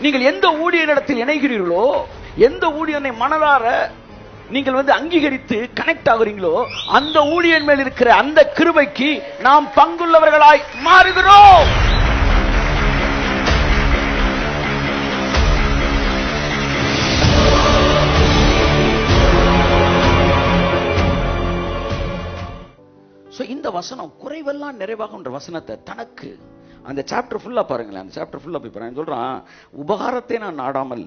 நீங்கள் எந்த ஊழியரிடத்தில் இணைகிறீர்களோ, எந்த ஊழியனை மனதார நீங்கள் அங்கீகரித்து கனெக்ட் ஆகுறீங்களோ, அந்த ஊழியன் மேல் இருக்கிற அந்த கிருபைக்கு நாம் பங்குள்ளவர்களாய் மாறுகிறோம். இந்த வசனம் குறைவெல்லாம் நிறைவாகும் வசனத்தை தனக்கு அந்த சாப்டர் ஃபுல்லா பாருங்களேன். அந்த சாப்டர் ஃபுல்லா போய் பாருங்க. சொல்றான், உபகாரத்தை நான் நாடாமல்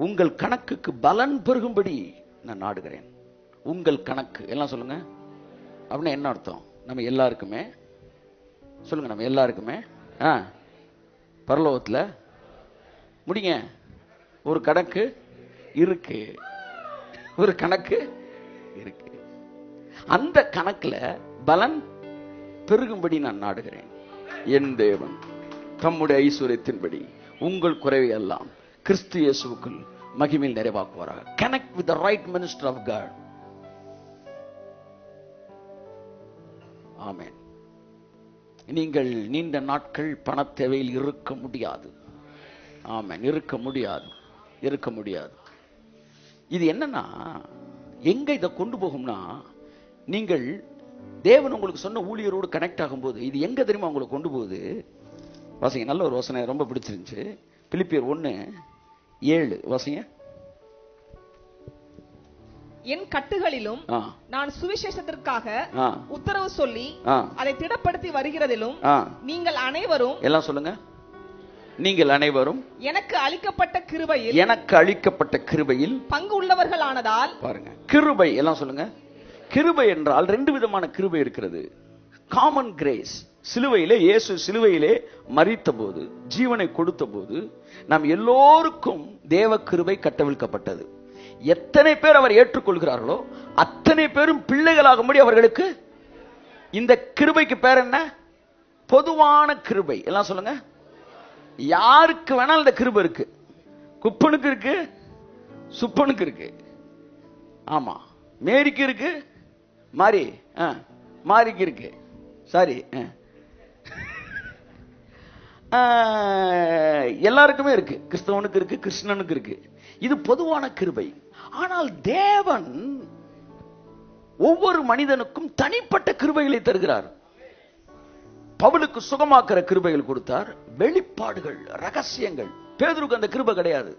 உங்கள் கணக்குக்கு பலன் பெருகும்படி நான் நாடுகிறேன். உங்கள் கணக்கு எல்லாம் சொல்லுங்க. அப்படின்னா என்ன அர்த்தம்? நம்ம எல்லாருக்குமே சொல்லுங்க, நம்ம எல்லாருக்குமே பரலோகத்துல முடிங்க ஒரு கணக்கு இருக்கு, ஒரு கணக்கு இருக்கு. அந்த கணக்குல பலன் பெருகும்படி நான் நாடுகிறேன். என் தேவன் தம்முடைய ஐஸ்வரியத்தின்படி உங்கள் குறைவை எல்லாம் கிறிஸ்து இயேசுவுக்குள் மகிமையில் நிறைவாக்குவாராக. Connect with the right minister of God. Amen. நீங்கள் நீண்ட நாட்கள் பண தேவையில் இருக்க முடியாது. ஆமென். இருக்க முடியாது, இருக்க முடியாது. இது என்னன்னா, எங்க இதை கொண்டு போகும்னா, நீங்கள் தேவன் உங்களுக்கு சொன்ன ஊழியரோடு கனெக்ட் ஆகும்போது இது எங்க தெரியுமா உங்களுக்கு கொண்டு போகுது? வாசிங்க, நல்ல ஒரு வசனம் ரொம்ப பிடிச்சிருந்துச்சு. பிலிப்பியர் 1:7 வாசிங்க. என் கட்டுகளிலும் நான் சுவிசேஷத்திற்காக உத்தரவு சொல்லி அதை திடப்படுத்தி வருகிறதிலும் நீங்கள் அனைவரும் எல்லாம் சொல்லுங்க, நீங்கள் அனைவரும் எனக்கு அளிக்கப்பட்ட கிருபையில், எனக்கு அளிக்கப்பட்ட கிருபையில் பங்கு உள்ளவர்களானதால். பாருங்க, கிருபை எல்லாம் சொல்லுங்க. கிருபை என்றால் ரெண்டு விதமான கிருபை இருக்கிறது. காமன் கிரேஸ், சிலுவையிலே இயேசு சிலுவையிலே மரித்த போது, ஜீவனை கொடுத்த போது நாம் எல்லோருக்கும் தேவ கிருபை கட்டவிழ்க்கப்பட்டது. எத்தனை பேர் அவர் ஏற்றுக்கொள்கிறார்களோ அத்தனை பேரும் பிள்ளைகளாகும்படி அவர்களுக்கு இந்த கிருபைக்கு பேர் என்ன? பொதுவான கிருபை. எல்லாம் சொல்லுங்க. யாருக்கு வேணாலும் இந்த கிருபை இருக்கு. குப்பனுக்கு இருக்கு, சுப்பனுக்கு இருக்கு, ஆமா, மேரிக்கு இருக்கு, மாரிக்கு இருக்கு, சாரி, எல்லாருக்குமே இருக்கு. கிறிஸ்தவனுக்கு இருக்கு, கிருஷ்ணனுக்கு இருக்கு. இது பொதுவான கிருபை. ஆனால் தேவன் ஒவ்வொரு மனிதனுக்கும் தனிப்பட்ட கிருபைகளை தருகிறார். பவுலுக்கு சுகமாக்குற கிருபைகள் கொடுத்தார், வெளிப்பாடுகள், ரகசியங்கள். பேதுருக்கு அந்த கிருபை கிடையாது.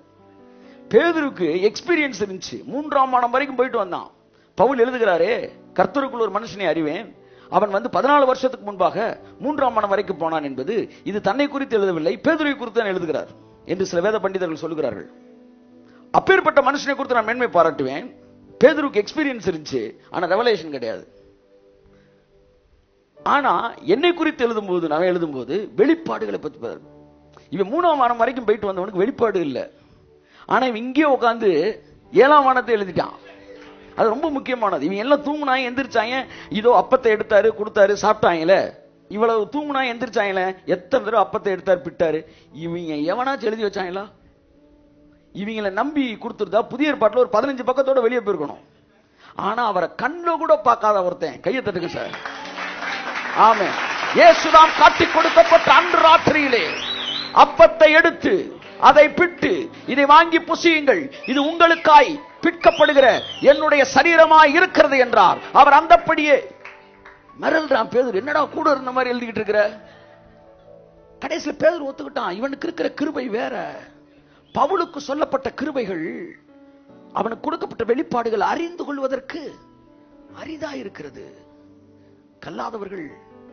பேதுருக்கு எக்ஸ்பீரியன்ஸ் இருந்துச்சு, 3ஆம் வானம் வரைக்கும் போயிட்டு வந்தான். பவுல் எழுதுகிறாரே, கர்த்தருக்குள் ஒரு மனுஷனை அறிவேன், அவன் 14 வருஷத்துக்கு முன்பாக 3ஆம் வானம் வரைக்கும் போனான் என்பது இது தன்னை குறித்து எழுதவில்லை, பேதுருவை குறித்து தான் எழுதுகிறார் என்று சில வேத பண்டிதர்கள் சொல்லுகிறார்கள். அப்பேற்பட்ட மனுஷனை குறித்து நான் மேன்மை பாராட்டுவேன். பேதுருக்கு எக்ஸ்பீரியன்ஸ் இருந்துச்சு, ஆனா ரெவலேஷன் கிடையாது. ஆனா என்னை குறித்து எழுதும்போது, நான் எழுதும்போது வெளிப்பாடுகளை பத்தி பாரு. இவன் 3ஆம் வானம் வரைக்கும் போயிட்டு வந்தவனுக்கு வெளிப்பாடு இல்லை. ஆனா இவன் இங்கே உட்காந்து 7ஆம் வானத்தை எழுதிட்டான். அது ரொம்ப முக்கியமானது. இவங்க எல்லாம் தூங்குனாங்க, எந்திரிச்சாங்க, இதோ அப்பத்தை எடுத்தாரு, கொடுத்தாரு, சாப்பிட்டாங்களே. இவ்வளவு தூங்குனாங்க, எந்திரிச்சாங்களே, எத்தனை தடவை அப்பத்தை எடுத்தாரு, பிட்டாரு. இவங்க எவனாச்சும் எழுதி வச்சாங்களா? இவங்களை நம்பி கொடுத்துருந்தா புதிய ஏற்பாட்டில் ஒரு 15 பக்கத்தோட வெளியே போயிருக்கணும். ஆனா அவரை கண்ணில் கூட பார்க்காத ஒருத்தன் கையை தட்டுங்க சார். ஆமென். இயேசுதான் காட்டி கொடுக்கப்பட்ட அன்று ராத்திரியிலே அப்பத்தை எடுத்து அதை பிட்டு, இதை வாங்கி புசியுங்கள், இது உங்களுக்காய் பிற்கப்படுகிற என்னுடைய சரீரமாய் இருக்கிறது என்றார். அவர் அந்தப்படியே மிரல்றான். பேதுரு, என்னடா கூட இருந்த மாதிரி எழுதிக்கிட்டு இருக்கிற? கடைசியில் பேதுரு ஒத்துக்கிட்டான், இவனுக்கு இருக்கிற கிருபை வேற. பவுலுக்கு சொல்லப்பட்ட கிருபைகள், அவனுக்கு கொடுக்கப்பட்ட வெளிப்பாடுகள் அறிந்து கொள்வதற்கு அரிதா இருக்கிறது. கல்லாதவர்கள்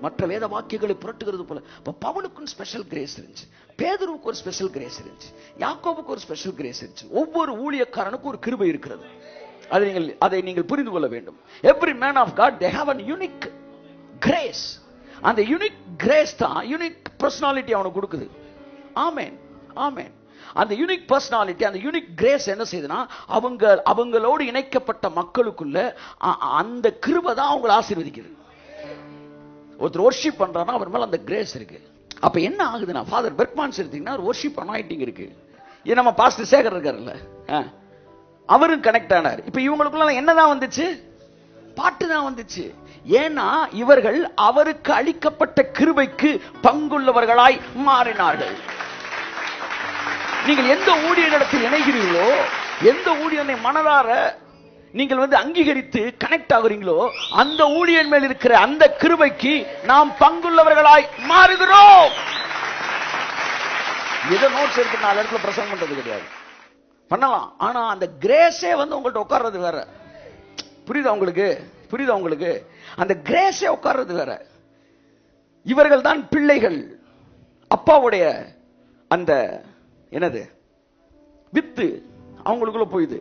மற்ற வேத வாக்கியங்களை புரட்டுகிறது போல. பவுலுக்கு ஸ்பெஷல் கிரேஸ் இருந்துச்சு, பேதுருவுக்கு ஒரு ஸ்பெஷல் கிரேஸ் இருந்துச்சு, யாக்கோபுக்கு ஒரு ஸ்பெஷல் கிரேஸ் இருந்துச்சு. ஒவ்வொரு ஊழியக்காரனுக்கு ஒரு கிருபை இருக்கிறது. அதை நீங்கள் புரிந்து கொள்ள வேண்டும். Every man of God they have an unique grace. அந்த யூனிக் கிரேஸ் தான் யூனிக் பர்சனாலிட்டி அவனுக்கு கொடுக்குது. Amen, amen. அந்த யூனிக் பர்சனாலிட்டி, அந்த யூனிக் கிரேஸ் என்ன செய்யுதுன்னா, அவங்களோடு இணைக்கப்பட்ட மக்களுக்குள்ள அந்த கிருபை தான் அவங்களை ஆசீர்வதிக்குது. ஒருத்தர் வொர்ஷிப் பண்றானா அவர் மேல அந்த கிரேஸ் இருக்கு. அப்ப என்ன ஆகுதுன்னா, ஃபாதர் பெர்க்மான்ஸ் எடுத்தீங்கன்னா ஒரு வொர்ஷிப் அனாயிண்டிங் இருக்கு. இது நம்ம பாஸ்டர் சேகர் இருக்காருல்ல, அவரும் கனெக்ட் ஆனார். இப்ப இவங்களுக்குள்ள என்னதான் வந்துச்சு? பாட்டு தான் வந்துச்சு. ஏன்னா இவர்கள் அவருக்கு அளிக்கப்பட்ட கிருபைக்கு பங்குள்ளவர்களாய் மாறினார்கள். நீங்கள் எந்த ஊழியரிடத்தில் இணைகிறீர்களோ, எந்த ஊழியனை மனதார நீங்கள் அங்கீகரித்து கனெக்ட் ஆகுறீங்களோ, அந்த ஊழியன் மேல் இருக்கிற அந்த கிருபைக்கு நாம் பங்குள்ளவர்களாய் மாறுகிறோம். ஏதோ நோட்ஸ் எடுத்து 4 இடத்துல பிரசங்கம் பண்றது கிடையாது, பண்ணலாம். ஆனா அந்த கிரேஸே உங்கள்ட்ட உட்கார்றது வேற. புரியுதா உங்களுக்கு? புரியுதா உங்களுக்கு? அந்த கிரேஸே உட்கார்றது வேற. இவர்கள் தான் பிள்ளைகள். அப்பாவுடைய அந்த என்னது வித்து அவங்களுக்குள்ள போயுது.